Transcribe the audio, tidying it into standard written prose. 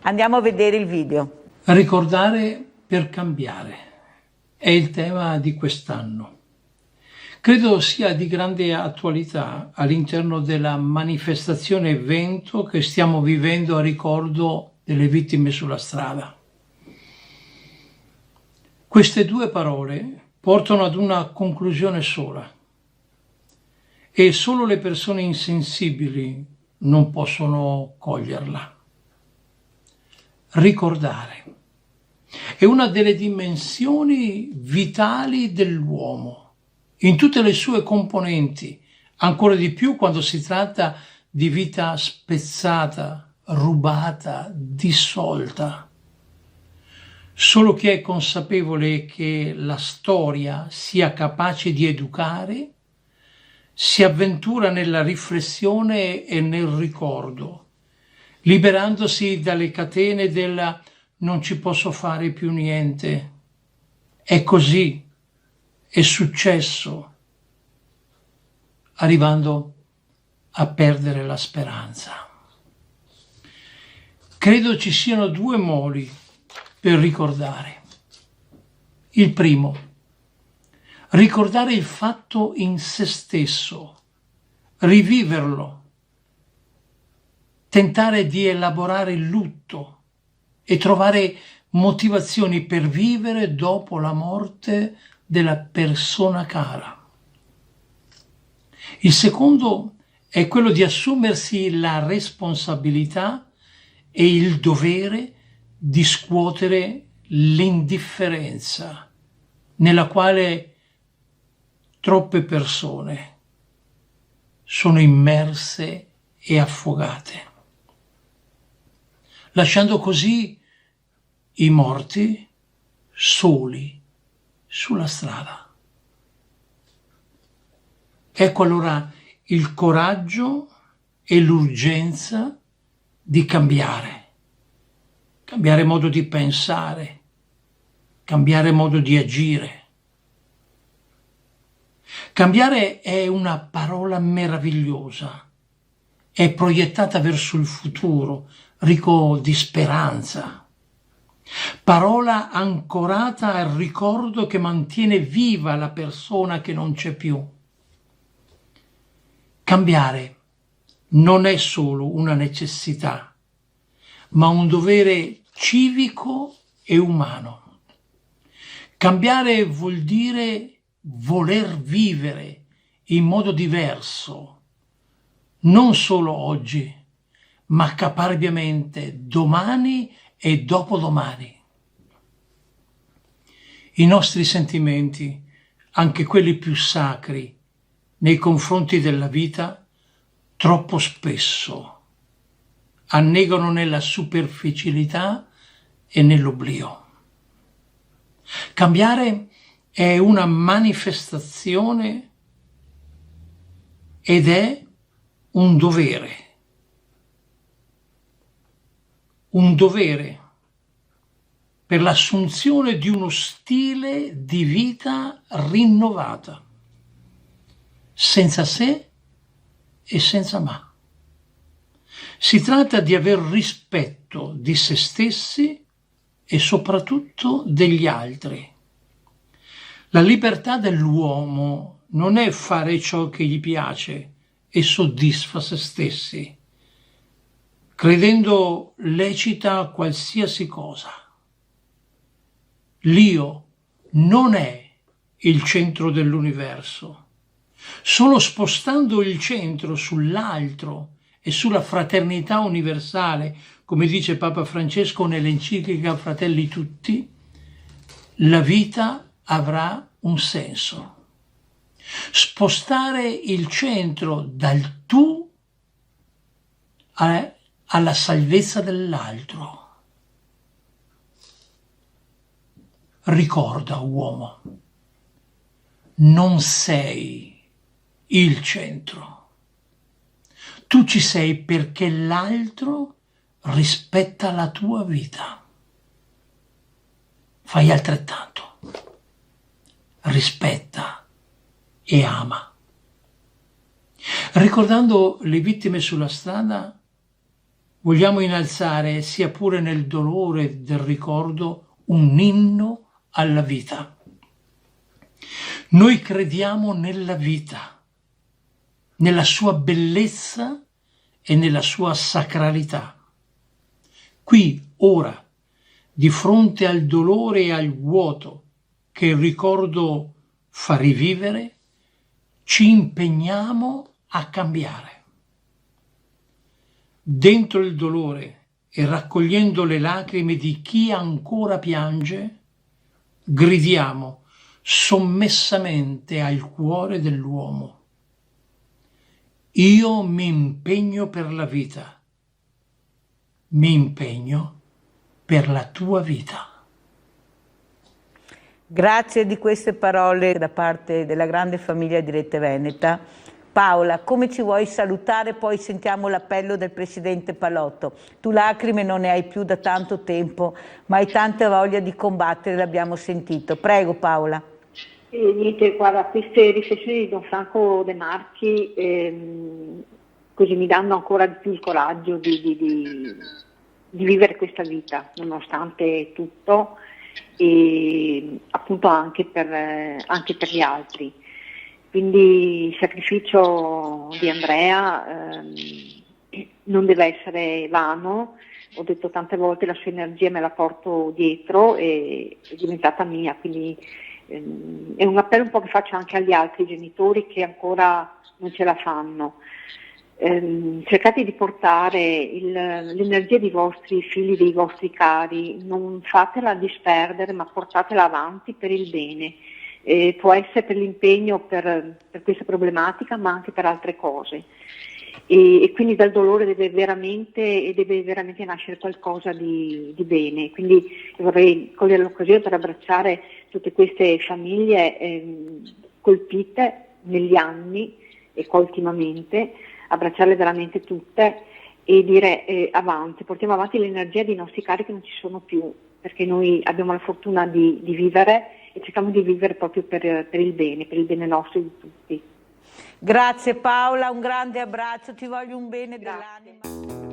Andiamo a vedere il video. Ricordare per cambiare è il tema di quest'anno. Credo sia di grande attualità all'interno della manifestazione evento che stiamo vivendo a ricordo delle vittime sulla strada. Queste due parole portano ad una conclusione sola e solo le persone insensibili non possono coglierla. Ricordare è una delle dimensioni vitali dell'uomo, in tutte le sue componenti, ancora di più quando si tratta di vita spezzata, rubata, dissolta. Solo chi è consapevole che la storia sia capace di educare, si avventura nella riflessione e nel ricordo, liberandosi dalle catene della non ci posso fare più niente. È così, è successo, arrivando a perdere la speranza. Credo ci siano due modi per ricordare. Il primo, ricordare il fatto in se stesso, riviverlo, tentare di elaborare il lutto e trovare motivazioni per vivere dopo la morte della persona cara. Il secondo è quello di assumersi la responsabilità e il dovere di scuotere l'indifferenza nella quale troppe persone sono immerse e affogate, lasciando così i morti soli sulla strada. Ecco allora il coraggio e l'urgenza di cambiare modo di pensare, cambiare modo di agire. Cambiare è una parola meravigliosa, è proiettata verso il futuro, ricco di speranza. Parola ancorata al ricordo che mantiene viva la persona che non c'è più. Cambiare non è solo una necessità, ma un dovere civico e umano. Cambiare vuol dire voler vivere in modo diverso, non solo oggi, ma caparbiamente domani e dopodomani. I nostri sentimenti, anche quelli più sacri, nei confronti della vita, troppo spesso annegano nella superficialità e nell'oblio. Cambiare è una manifestazione ed è un dovere. Un dovere per l'assunzione di uno stile di vita rinnovata, senza se e senza ma. Si tratta di aver rispetto di se stessi e soprattutto degli altri. La libertà dell'uomo non è fare ciò che gli piace e soddisfa se stessi, credendo lecita qualsiasi cosa. L'io non è il centro dell'universo. Solo spostando il centro sull'altro e sulla fraternità universale, come dice Papa Francesco nell'enciclica Fratelli Tutti, la vita avrà un senso. Spostare il centro dal tu alla salvezza dell'altro. Ricorda, uomo, non sei il centro. Tu ci sei perché l'altro rispetta la tua vita. Fai altrettanto. Rispetta e ama. Ricordando le vittime sulla strada, vogliamo innalzare, sia pure nel dolore del ricordo, un inno alla vita. Noi crediamo nella vita, nella sua bellezza e nella sua sacralità. Qui, ora, di fronte al dolore e al vuoto che il ricordo fa rivivere, ci impegniamo a cambiare. Dentro il dolore e raccogliendo le lacrime di chi ancora piange, gridiamo sommessamente al cuore dell'uomo: io mi impegno per la vita, mi impegno per la tua vita. Grazie di queste parole da parte della grande famiglia di Rete Veneta. Paola, come ci vuoi salutare? Poi sentiamo l'appello del presidente Palotto. Tu lacrime non ne hai più da tanto tempo, ma hai tanta voglia di combattere, l'abbiamo sentito. Prego Paola. Niente, guarda, queste riflessioni di Don Franco De Marchi così mi danno ancora di più il coraggio di vivere questa vita, nonostante tutto, e appunto anche per gli altri. Quindi il sacrificio di Andrea non deve essere vano. Ho detto tante volte, la sua energia me la porto dietro e è diventata mia, quindi è un appello un po' che faccio anche agli altri genitori che ancora non ce la fanno. Cercate di portare l'energia dei vostri figli, dei vostri cari, non fatela disperdere, ma portatela avanti per il bene. Può essere per l'impegno per questa problematica, ma anche per altre cose. E quindi dal dolore deve veramente nascere qualcosa di bene. Quindi vorrei cogliere l'occasione per abbracciare tutte queste famiglie colpite negli anni e qua ultimamente, abbracciarle veramente tutte e dire avanti, portiamo avanti l'energia dei nostri cari che non ci sono più, perché noi abbiamo la fortuna di vivere e cerchiamo di vivere proprio per il bene nostro e di tutti. Grazie Paola, un grande abbraccio, ti voglio un bene dell'anima.